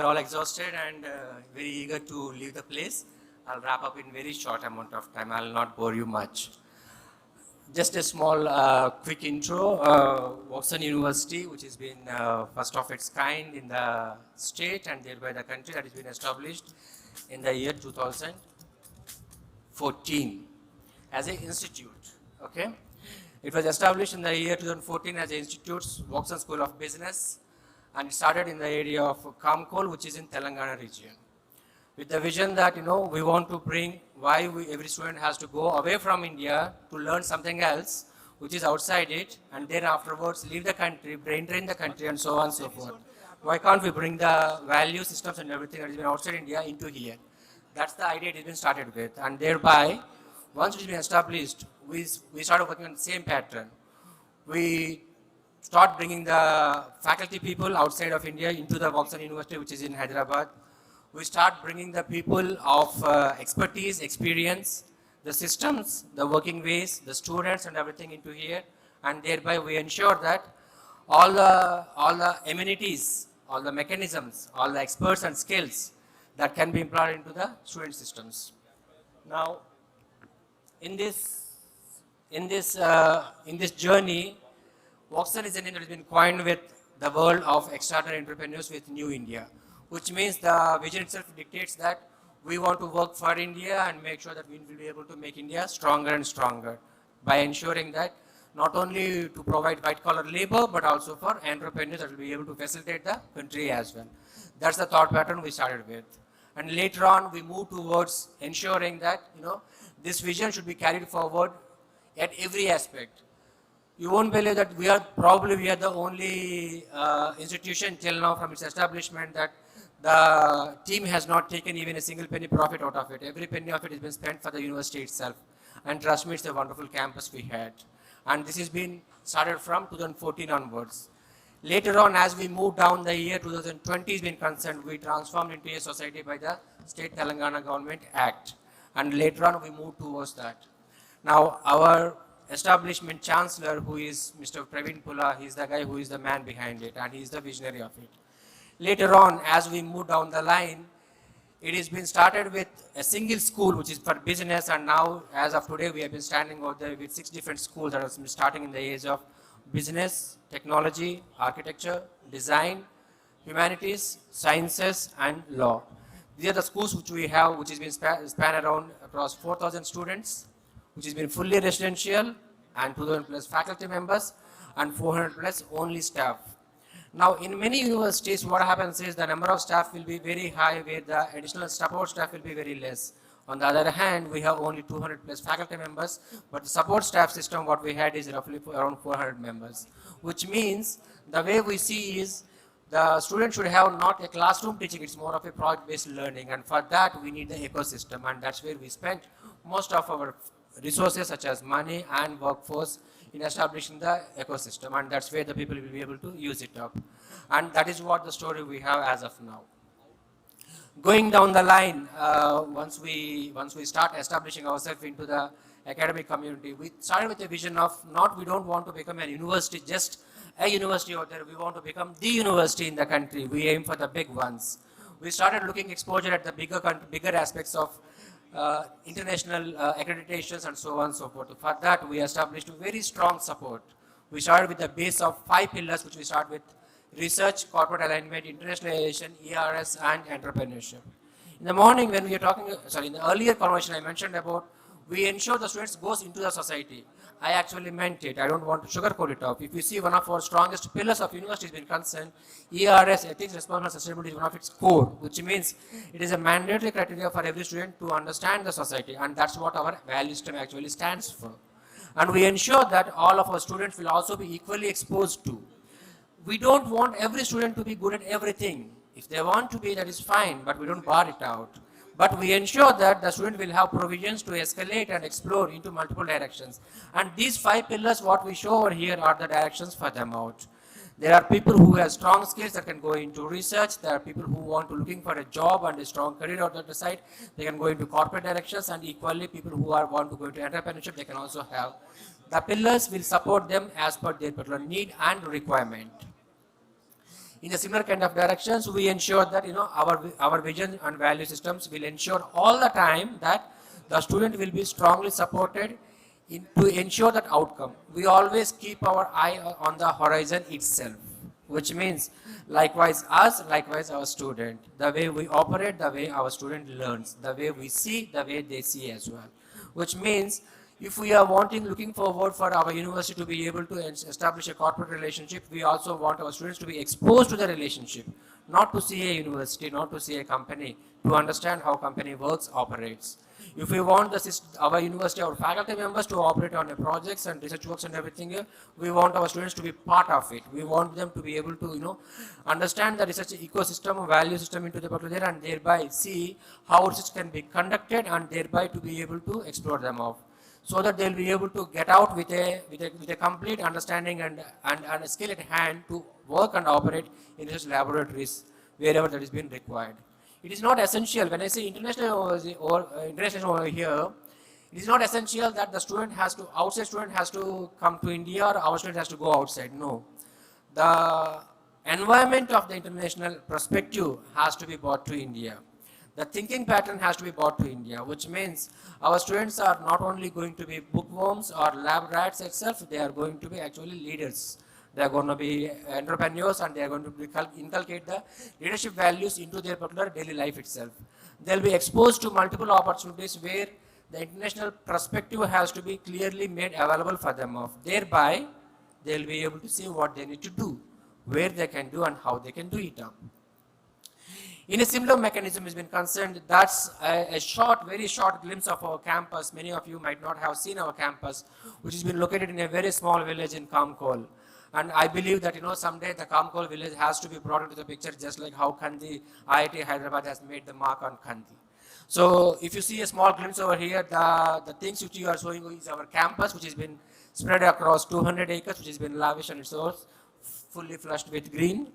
you're all exhausted and very eager to leave the place. I'll wrap up in very short amount of time. I'll not bore you much. Just a small quick intro. Woxsen University, which has been first of its kind in the state and thereby the country, that has been established in the year 2014 as an institute. Okay, it was established in the year 2014 as an institute, Woxsen School of Business, and it started in the area of Kamkol, which is in Telangana region, with the vision that we want to bring every student has to go away from India to learn something else which is outside it, and then afterwards leave the country, brain drain the country, and so on and so forth. Why can't we bring the value systems and everything that has been outside India into here? That's the idea it has been started with, and thereby once it's been established, we started working on the same pattern. We start bringing the faculty people outside of India into the Woxsen University, which is in Hyderabad. We start bringing the people of expertise, experience, the systems, the working ways, the students and everything into here, and thereby we ensure that all the amenities, all the mechanisms, all the experts and skills that can be employed into the student systems. Now, in this journey, Woxsen is a name that has been coined with the world of extraordinary entrepreneurs with New India, which means the vision itself dictates that we want to work for India and make sure that we will be able to make India stronger and stronger by ensuring that not only to provide white-collar labor, but also for entrepreneurs that will be able to facilitate the country as well. That's the thought pattern we started with. And later on, we move towards ensuring that this vision should be carried forward at every aspect. You won't believe that we are the only institution till now from its establishment that the team has not taken even a single penny profit out of it. Every penny of it has been spent for the university itself. And trust me, it's a wonderful campus we had. And this has been started from 2014 onwards. Later on, as we moved down the year 2020 has been concerned, we transformed into a society by the State Telangana Government Act. And later on, we moved towards that. Now, our establishment chancellor, who is Mr. Praveen Pula, he's the guy who is the man behind it, and he's the visionary of it. Later on, as we move down the line, it has been started with a single school, which is for business, and now, as of today, we have been standing out there with 6 different schools that have been starting in the age of business, technology, architecture, design, humanities, sciences, and law. These are the schools which we have, which has been span around across 4,000 students, which has been fully residential, and 2,000 plus faculty members, and 400 plus only staff. Now, in many universities, what happens is the number of staff will be very high, where the additional support staff will be very less. On the other hand, we have only 200 plus faculty members, but the support staff system, what we had is roughly around 400 members, which means the way we see is the student should have not a classroom teaching, it's more of a project-based learning, and for that, we need the ecosystem, and that's where we spent most of our resources such as money and workforce in establishing the ecosystem, and that's where the people will be able to use it up. And that is what the story we have as of now. Going down the line, once we start establishing ourselves into the academic community, we started with a vision of we don't want to become a university, just a university out there. We want to become the university in the country. We aim for the big ones. We started looking exposure at the bigger aspects of international accreditations and so on and so forth. For that, we established very strong support. We started with the base of 5 pillars, which we start with research, corporate alignment, internationalization, ERS, and entrepreneurship. In the morning, when we are talking, in the earlier conversation, I mentioned about we ensure the students goes into the society. I actually meant it. I don't want to sugarcoat it up. If you see one of our strongest pillars of university has been concerned, ERS, ethics, responsible sustainability, is one of its core, which means it is a mandatory criteria for every student to understand the society, and that's what our value system actually stands for. And we ensure that all of our students will also be equally exposed to. We don't want every student to be good at everything. If they want to be, that is fine, but we don't bar it out. But we ensure that the student will have provisions to escalate and explore into multiple directions. And these 5 pillars, what we show over here, are the directions for them out. There are people who have strong skills that can go into research. There are people who want to looking for a job and a strong career on the side. They can go into corporate directions, and equally people who want to go into entrepreneurship, they can also have. The pillars will support them as per their particular need and requirement. In a similar kind of directions, we ensure that our vision and value systems will ensure all the time that the student will be strongly supported to ensure that outcome. We always keep our eye on the horizon itself, which means likewise us, likewise our student. The way we operate, the way our student learns, the way we see, the way they see as well. Which means if we are looking forward for our university to be able to establish a corporate relationship, we also want our students to be exposed to the relationship, not to see a university, not to see a company, to understand how company works, operates. If we want our university, our faculty members to operate on the projects and research works and everything, we want our students to be part of it. We want them to be able to, understand the research ecosystem, value system into the particular, and thereby see how research can be conducted, and thereby to be able to explore them off, so that they'll be able to get out with a complete understanding and a skill at hand to work and operate in research laboratories wherever that is being required. It is not essential, when I say international over here, it is not essential that the outside student has to come to India or our student has to go outside. No. The environment of the international perspective has to be brought to India. The thinking pattern has to be brought to India, which means our students are not only going to be bookworms or lab rats itself, they are going to be actually leaders. They are going to be entrepreneurs, and they are going to inculcate the leadership values into their particular daily life itself. They will be exposed to multiple opportunities where the international perspective has to be clearly made available for them. Thereby, they will be able to see what they need to do, where they can do, and how they can do it. In a similar mechanism has been concerned, that's a very short glimpse of our campus. Many of you might not have seen our campus, which has been located in a very small village in Kamkol. And I believe that someday the Kamkol village has to be brought into the picture, just like how Kandi, IIT Hyderabad has made the mark on Kandi. So if you see a small glimpse over here, the things which you are showing is our campus, which has been spread across 200 acres, which has been lavish on resource, fully flushed with green.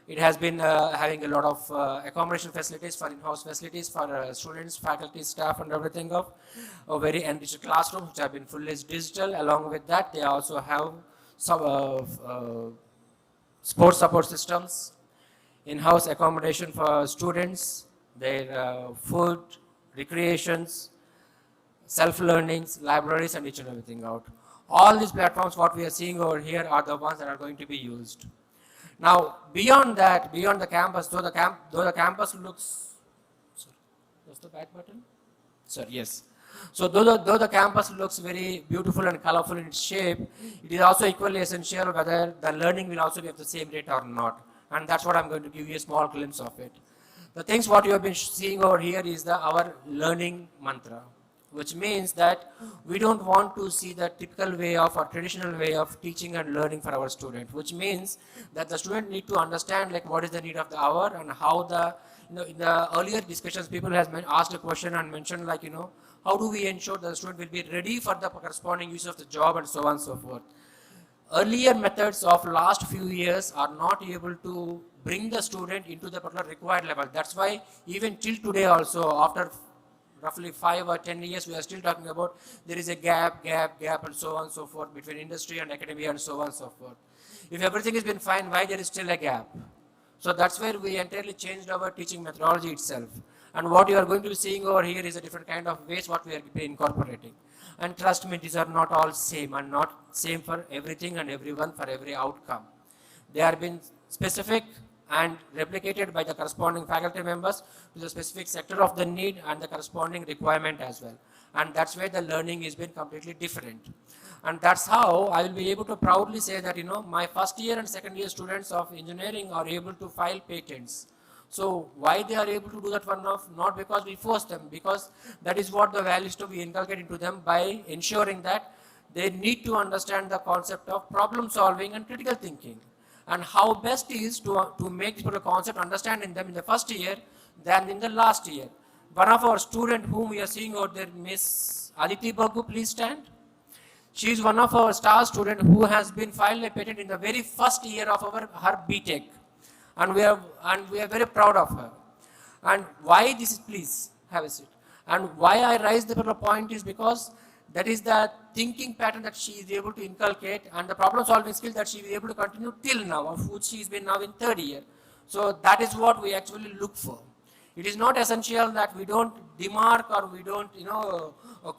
It has been having a lot of accommodation facilities, for in-house facilities for students, faculty, staff, and everything of a very enriched classrooms, which have been fully digital. Along with that, they also have some sports support systems, in-house accommodation for students, their food, recreations, self-learnings, libraries, and each and everything out. All these platforms, what we are seeing over here, are the ones that are going to be used. Now, beyond that, beyond the campus, though the campus looks, sorry, that's the back button? Sorry, yes. So though the campus looks very beautiful and colorful in its shape, it is also equally essential whether the learning will also be at the same rate or not. And that's what I'm going to give you a small glimpse of it. The things what you have been seeing over here is our learning mantra, which means that we don't want to see the typical way of or traditional way of teaching and learning for our student, which means that the student need to understand like what is the need of the hour, and how in the earlier discussions people has asked a question and mentioned like, how do we ensure that the student will be ready for the corresponding use of the job, and so on and so forth. Earlier methods of last few years are not able to bring the student into the particular required level. That's why even till today also, after roughly 5 or 10 years, we are still talking about there is a gap, and so on and so forth between industry and academia, and so on and so forth. If everything has been fine, why there is still a gap? So that's where we entirely changed our teaching methodology itself. And what you are going to be seeing over here is a different kind of ways what we are incorporating. And trust me, these are not all same, and not same for everything and everyone for every outcome. They are being specific and replicated by the corresponding faculty members to the specific sector of the need and the corresponding requirement as well. And that's where the learning is been completely different. And that's how I will be able to proudly say that, my first year and second year students of engineering are able to file patents. So why they are able to do that one off? Not because we force them, because that is what the values to be inculcated into them by ensuring that they need to understand the concept of problem solving and critical thinking. And how best is to make this particular concept understand in them in the first year than in the last year. One of our students whom we are seeing out there, Miss Aditi Bagu, please stand. She is one of our star students who has been filed a patent in the very first year of her BTech. And we are very proud of her. And why this is, please have a seat. And why I raise the point is because That is the thinking pattern that she is able to inculcate, and the problem solving skill that she is able to continue till now, of which she has been now in third year. So that is what we actually look for. It is not essential that we don't demark or we don't,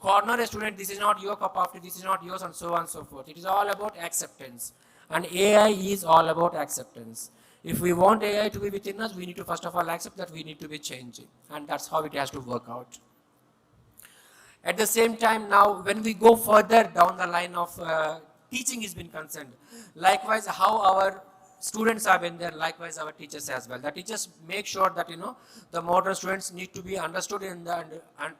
corner a student, this is not your cup of tea, this is not yours, and so on and so forth. It is all about acceptance. And AI is all about acceptance. If we want AI to be within us, we need to first of all accept that we need to be changing. And that's how it has to work out. At the same time, now when we go further down the line of teaching is been concerned, likewise how our students have been there, likewise our teachers as well. The teachers make sure that the modern students need to be understood and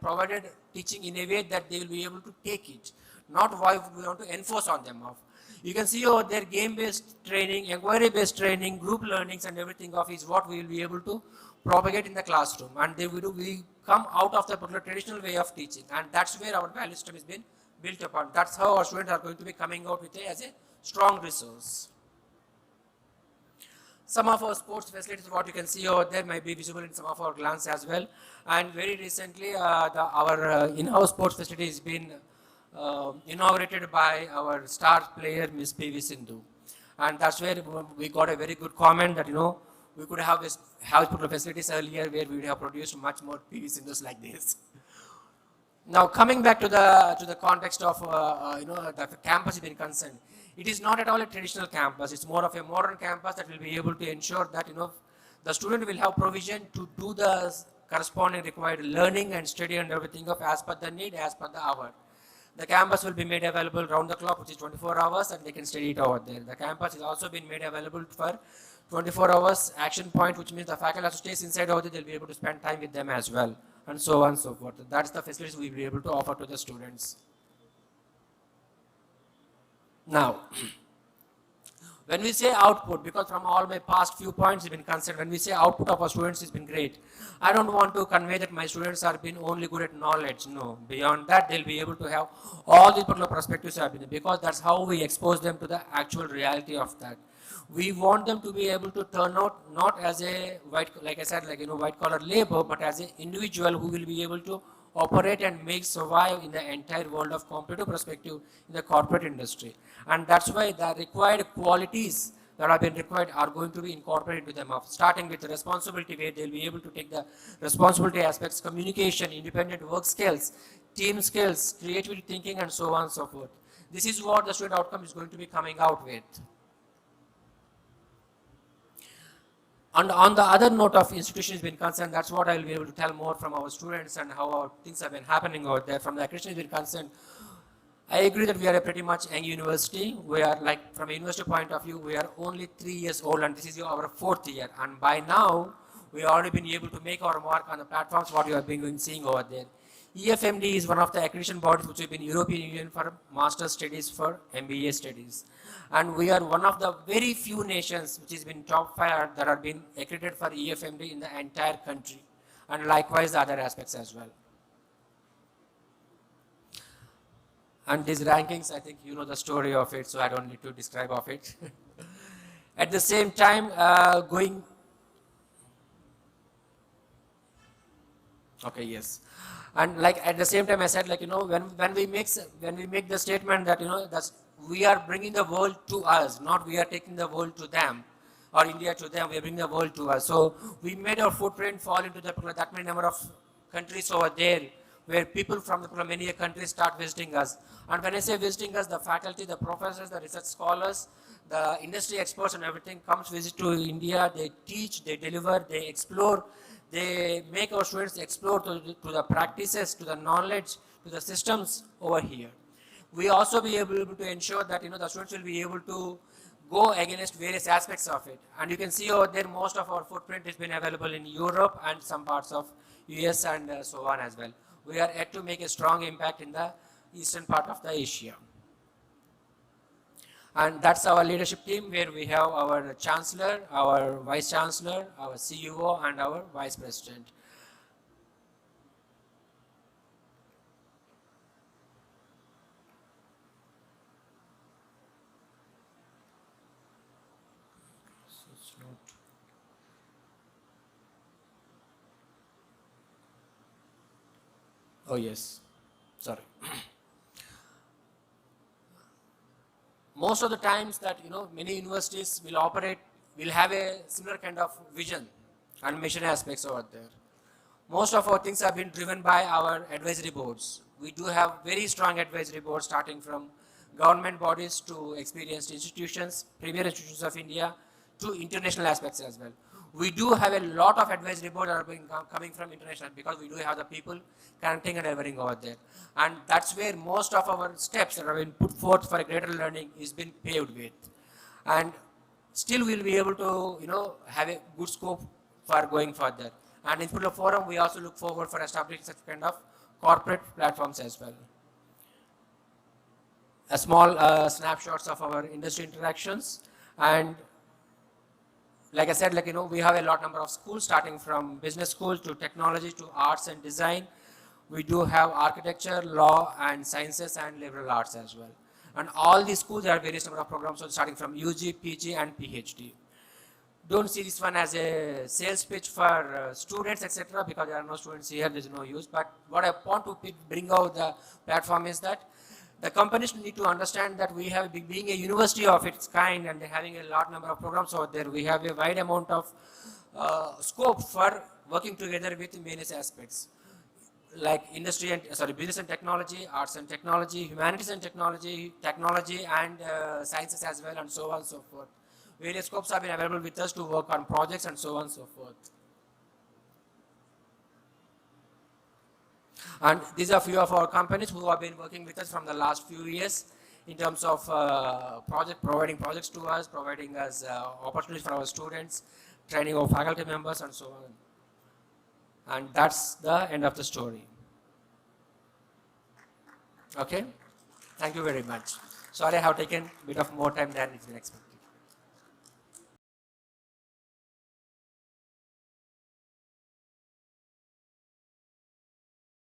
provided teaching in a way that they will be able to take it, not why we want to enforce on them off. You can see over there game-based training, inquiry-based training, group learnings and everything of is what we will be able to propagate in the classroom. And we come out of the particular traditional way of teaching. And that's where our value system has been built upon. That's how our students are going to be coming out with it as a strong resource. Some of our sports facilities, what you can see over there, might be visible in some of our glance as well. And very recently, our in-house sports facility has been inaugurated by our star player, Miss PV Sindhu. And that's where we got a very good comment that, we could have this house facilities earlier where we would have produced much more PV Sindhus like this. Now coming back to the context of the campus being concerned, it is not at all a traditional campus. It's more of a modern campus that will be able to ensure that the student will have provision to do the corresponding required learning and study and everything of as per the need, as per the hour. The campus will be made available round the clock, which is 24 hours, and they can study it over there. The campus is also been made available for 24 hours action point, which means the faculty has to stay inside over there, they'll be able to spend time with them as well, and so on and so forth. That's the facilities we'll be able to offer to the students. Now, when we say output, because from all my past few points have been considered, when we say output of our students has been great, I don't want to convey that my students are been only good at knowledge. No, beyond that, they'll be able to have all these particular perspectives have been, because that's how we expose them to the actual reality of that. We want them to be able to turn out not as a like I said, white collar labor, but as an individual who will be able to operate and make survive in the entire world of competitive perspective in the corporate industry. And that's why the required qualities that have been required are going to be incorporated with them, starting with the responsibility, where they'll be able to take the responsibility aspects, communication, independent work skills, team skills, creativity thinking, and so on and so forth. This is what the student outcome is going to be coming out with. And on the other note of institutions being concerned, that's what I will be able to tell more from our students and how our things have been happening out there. From the accreditation being concerned, I agree that we are a pretty much young university. We are from a university point of view, we are only 3 years old, and this is our 4th year. And by now, we have already been able to make our mark on the platforms what you have been seeing over there. EFMD is one of the accreditation bodies which have been European Union for master's studies for MBA studies. And we are one of the very few nations which has been top 5 that are been accredited for EFMD in the entire country. And likewise the other aspects as well. And these rankings, I think you know the story of it, so I don't need to describe of it. At the same time, okay, yes. And at the same time, I said when we make the statement that that we are bringing the world to us, not we are taking the world to them, or India to them. We are bringing the world to us. So we made our footprint fall into that many number of countries over there, where people from many countries start visiting us. And when I say visiting us, the faculty, the professors, the research scholars, the industry experts, and everything comes visit to India. They teach, they deliver, they explore. They make our students explore to the practices, to the knowledge, to the systems over here. We also be able to ensure that the students will be able to go against various aspects of it. And you can see over there most of our footprint has been available in Europe and some parts of US and so on as well. We are yet to make a strong impact in the eastern part of the Asia. And that's our leadership team, where we have our Chancellor, our Vice Chancellor, our CEO, and our Vice President. Oh yes, sorry. most of the times that, many universities will operate, will have a similar kind of vision and mission aspects over there. Most of our things have been driven by our advisory boards. We do have very strong advisory boards starting from government bodies to experienced institutions, premier institutions of India, to international aspects as well. We do have a lot of advisory boards that are coming from international because we do have the people connecting and delivering over there. And that's where most of our steps that have been put forth for a greater learning is been paved with. And still we'll be able to, have a good scope for going further. And in Pula Forum, we also look forward for establishing such kind of corporate platforms as well. A small snapshots of our industry interactions. And like I said, we have a lot number of schools starting from business schools to technology to arts and design. We do have architecture, law and sciences and liberal arts as well. And all these schools have various number of programs, so starting from UG, PG and PhD. Don't see this one as a sales pitch for students, etc., because there are no students here, there is no use. But what I want to bring out the platform is that the companies need to understand that we have, being a university of its kind and having a large number of programs out there, we have a wide amount of scope for working together with various aspects. Like business and technology, arts and technology, humanities and technology, and sciences as well, and so on and so forth. Various scopes have been available with us to work on projects and so on and so forth. And these are few of our companies who have been working with us from the last few years in terms of providing projects to us, providing us opportunities for our students, training our faculty members and so on. And that's the end of the story. Okay? Thank you very much. Sorry I have taken a bit of more time than it's been expected.